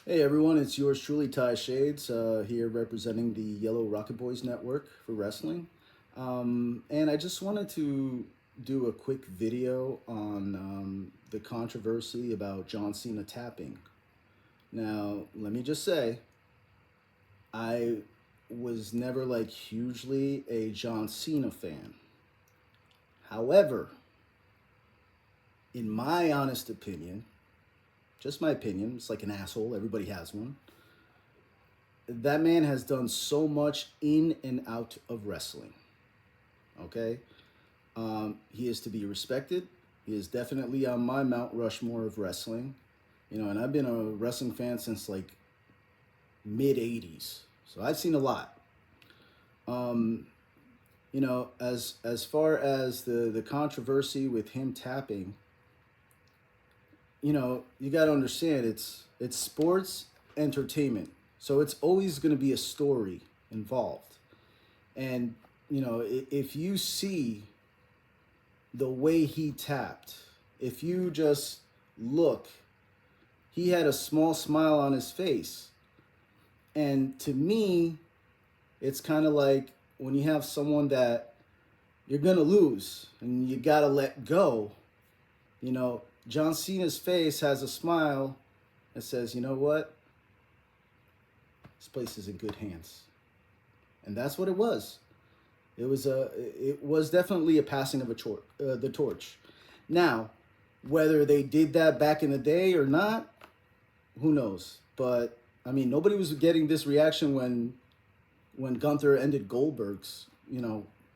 Hey everyone, it's yours truly, Ty Shades, here representing the Yellow Rocket Boys Network for wrestling. And I just wanted to do a quick video on the controversy about John Cena tapping. Now, let me just say, I was never like hugely a John Cena fan. However, in my honest opinion, just my opinion, it's like an asshole, everybody has one. That man has done so much in and out of wrestling. Okay, he is to be respected. He is definitely on my Mount Rushmore of wrestling. And I've been a wrestling fan since like mid '80s, so I've seen a lot. Um, as far as the controversy with him tapping, you got to understand it's sports entertainment, so it's always going to be a story involved. And if you see the way he tapped, if you just look, he had a small smile on his face. And to me, it's kind of like when you have someone that you're going to lose and you got to let go. John Cena's face has a smile that says, you know what? This place is in good hands. And that's what it was. It was definitely a passing of the torch. Now, whether they did that back in the day or not, who knows? But I mean, nobody was getting this reaction when Gunther ended Goldberg's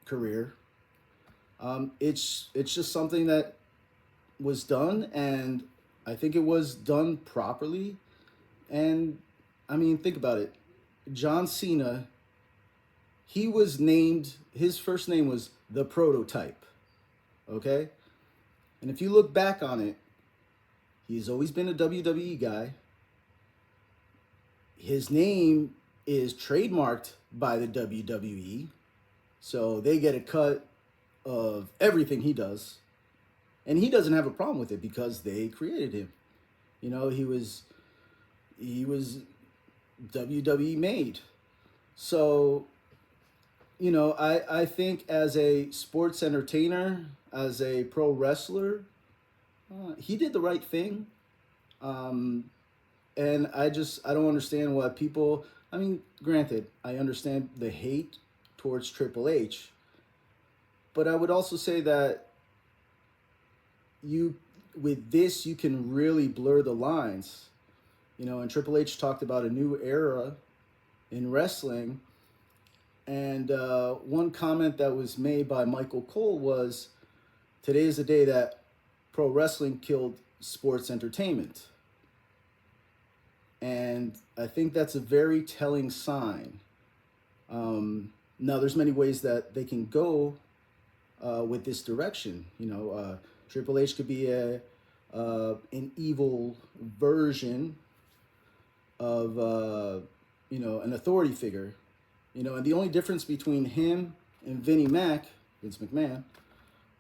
career. It's just something that was done, and I think it was done properly. And I mean, think about it. John Cena, he was named. His first name was the Prototype. Okay, and if you look back on it, he's always been a WWE guy. His name is trademarked by the WWE, so they get a cut of everything he does, and he doesn't have a problem with it because they created him. He was WWE made. So I think as a sports entertainer, as a pro wrestler, he did the right thing. Um, and I don't understand why people. I mean, granted, I understand the hate towards Triple H, but I would also say that you with this you can really blur the lines. And Triple H talked about a new era in wrestling, and one comment that was made by Michael Cole was, "Today is the day that pro wrestling killed sports entertainment." And I think that's a very telling sign. Now, there's many ways that they can go with this direction. Triple H could be an evil version of an authority figure. And the only difference between him and Vince McMahon,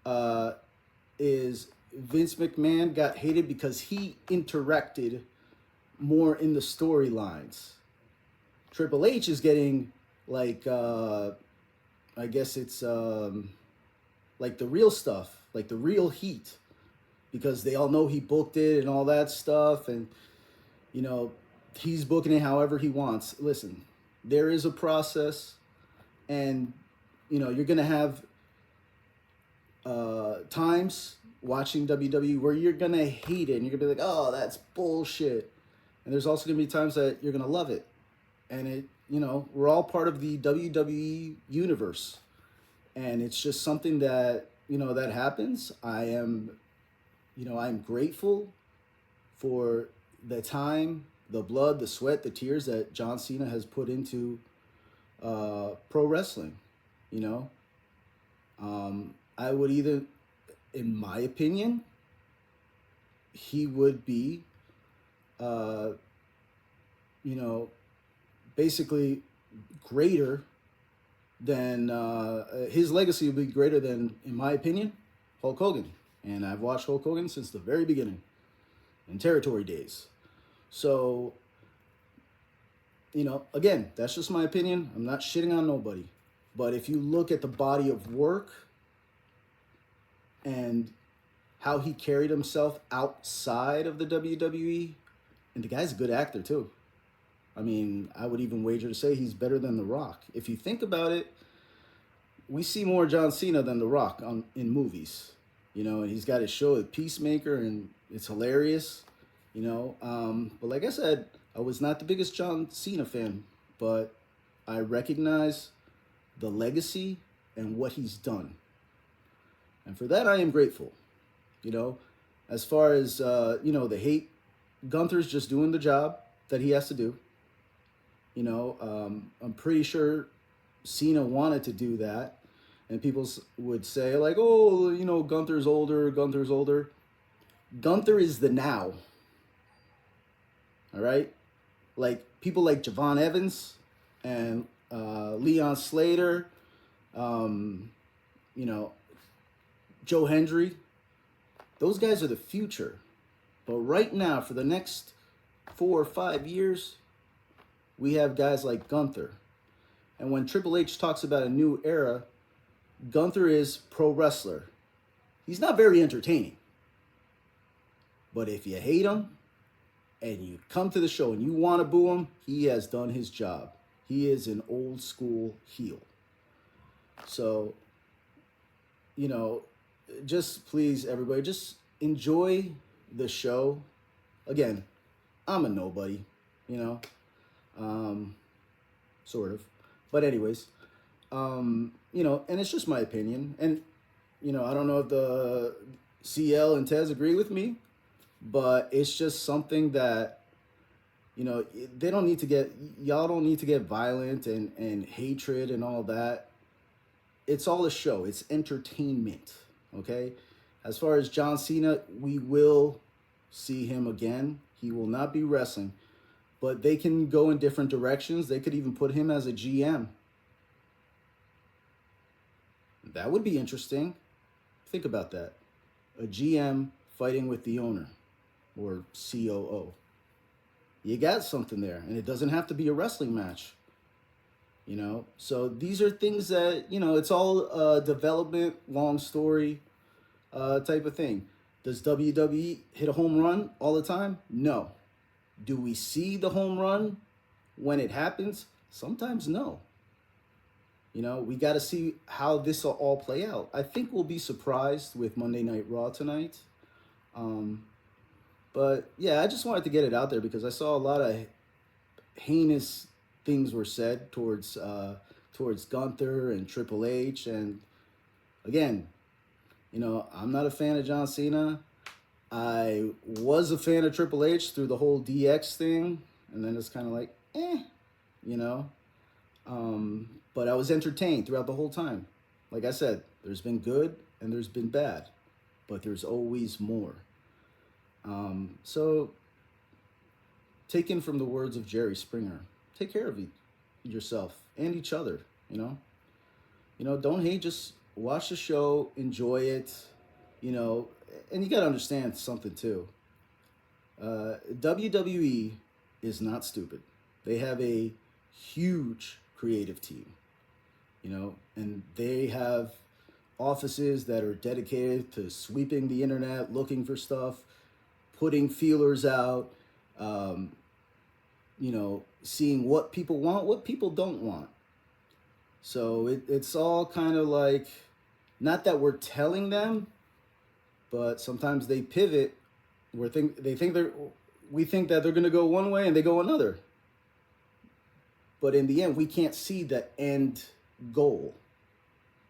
uh, is Vince McMahon got hated because he interacted more in the storylines. Triple H is getting like I guess it's like the real stuff, like the real heat, because they all know he booked it and all that stuff, and you know he's booking it however he wants. Listen, there is a process, and you're gonna have times watching WWE where you're gonna hate it and you're gonna be like, oh, that's bullshit. And there's also gonna be times that you're gonna love it. And we're all part of the WWE universe. And it's just something that, that happens. I'm grateful for the time, the blood, the sweat, the tears that John Cena has put into pro wrestling. You know, I would either, in my opinion, he would be, uh, you know, basically greater than his legacy would be greater than, in my opinion, Hulk Hogan. And I've watched Hulk Hogan since the very beginning, in territory days. So Again, that's just my opinion. I'm not shitting on nobody. But if you look at the body of work and how he carried himself outside of the WWE, and the guy's a good actor too. I mean, I would even wager to say he's better than The Rock. If you think about it, we see more John Cena than The Rock in movies. And he's got his show at Peacemaker, and it's hilarious. But like I said, I was not the biggest John Cena fan, but I recognize the legacy and what he's done. And for that, I am grateful. As far as, the hate, Gunther's just doing the job that he has to do. I'm pretty sure Cena wanted to do that. And people would say, like, oh, Gunther's older, Gunther's older. Gunther is the now. All right? Like, people like Javon Evans and Leon Slater, Joe Hendry. Those guys are the future. But right now, for the next 4 or 5 years, we have guys like Gunther. And when Triple H talks about a new era, Gunther is pro wrestler. He's not very entertaining. But if you hate him and you come to the show and you want to boo him, he has done his job. He is an old school heel. So, just please, everybody, just enjoy the show. Again, I'm a nobody, sort of. But anyways, and it's just my opinion. And, I don't know if the CL and Tez agree with me, but it's just something that, they don't need to get, y'all don't need to get violent and hatred and all that. It's all a show. It's entertainment, okay? As far as John Cena, we will see him again. He will not be wrestling, but they can go in different directions. They could even put him as a GM. That would be interesting. Think about that. A GM fighting with the owner or COO. You got something there, and it doesn't have to be a wrestling match. So these are things that, it's all development, long story type of thing. Does WWE hit a home run all the time? No. Do we see the home run when it happens? Sometimes no. We got to see how this will all play out. I think we'll be surprised with Monday Night Raw tonight. But yeah, I just wanted to get it out there because I saw a lot of heinous things were said towards Gunther and Triple H. And again, I'm not a fan of John Cena. I was a fan of Triple H through the whole DX thing, and then it's kind of like, but I was entertained throughout the whole time. Like I said, there's been good and there's been bad, but there's always more. So, taken from the words of Jerry Springer, take care of yourself and each other, don't hate, just watch the show, enjoy it, and you got to understand something too. WWE is not stupid. They have a huge creative team, and they have offices that are dedicated to sweeping the internet, looking for stuff, putting feelers out, seeing what people want, what people don't want. So it's all kind of like, not that we're telling them, but sometimes they pivot. We think that they're going to go one way and they go another. But in the end, we can't see the end goal,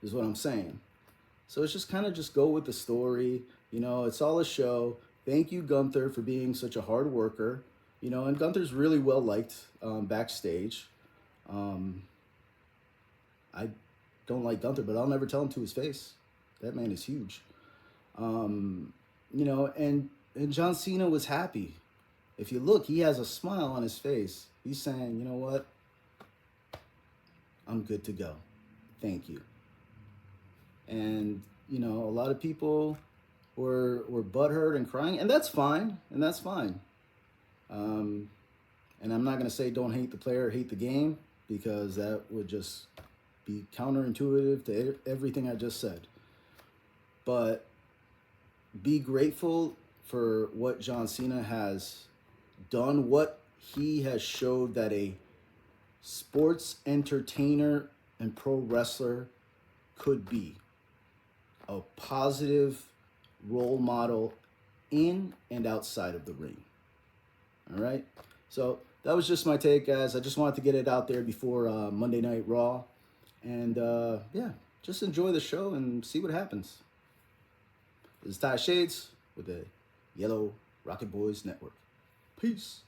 is what I'm saying. So it's just kind of just go with the story. It's all a show. Thank you, Gunther, for being such a hard worker. And Gunther's really well liked backstage. I don't like Gunther, but I'll never tell him to his face. That man is huge. And John Cena was happy. If you look, he has a smile on his face. He's saying, you know what? I'm good to go. Thank you. And, a lot of people were butthurt and crying, and that's fine. And And I'm not going to say don't hate the player, hate the game, because that would just be counterintuitive to everything I just said. But be grateful for what John Cena has done, what he has showed that a sports entertainer and pro wrestler could be. A positive role model in and outside of the ring. All right? So that was just my take, guys. I just wanted to get it out there before Monday Night Raw. And yeah, just enjoy the show and see what happens. This is Ty Shades with the Yellow Rocket Boys Network. Peace.